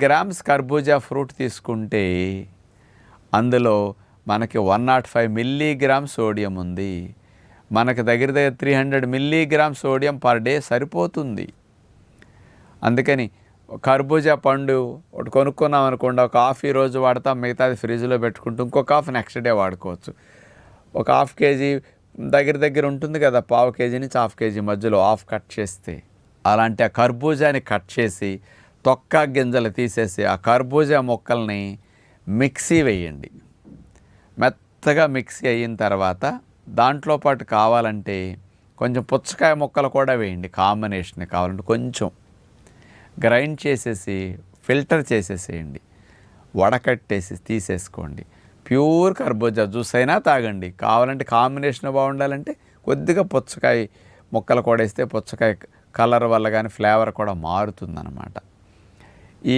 Grams కర్బూజా fruit తీసుకుంటే అందులో మనకి 105 మిల్లీగ్రామ్ సోడియం ఉంది. మనకి దగ్గర 300 మిల్లీగ్రామ్ సోడియం పర్ డే సరిపోతుంది. అందుకని కర్బూజా పండు ఒకటి కొనుక్కున్నాం అనుకోండి, ఒక హాఫ్ ఈ రోజు వాడతాం, మిగతాది ఫ్రిడ్జ్లో పెట్టుకుంటూ ఇంకొక హాఫ్ నెక్స్ట్ డే వాడుకోవచ్చు. ఒక హాఫ్ కేజీ దగ్గర ఉంటుంది కదా, పావు కేజీ నుంచి హాఫ్ కేజీ మధ్యలో హాఫ్ కట్ చేస్తే, అలాంటి ఆ కర్బూజాని కట్ చేసి తొక్క గింజలు తీసేసి ఆ కర్బూజా మొక్కల్ని మిక్సీ వేయండి. మెత్తగా మిక్సీ అయిన తర్వాత దాంట్లో పాటు కావాలంటే కొంచెం పుచ్చకాయ ముక్కలు కూడా వేయండి, కాంబినేషన్ కావాలంటే కొంచెం గ్రైండ్ చేసేసి ఫిల్టర్ చేసేసేయండి, వడకట్టేసి తీసేసుకోండి. ప్యూర్ కర్బూజా జ్యూస్ అయినా తాగండి. కావాలంటే కాంబినేషన్ బాగుండాలంటే కొద్దిగా పుచ్చకాయ ముక్కలు కూడా వేస్తే పుచ్చకాయ కలర్ వల్ల కానీ ఫ్లేవర్ కూడా మారుతుందన్నమాట. ఈ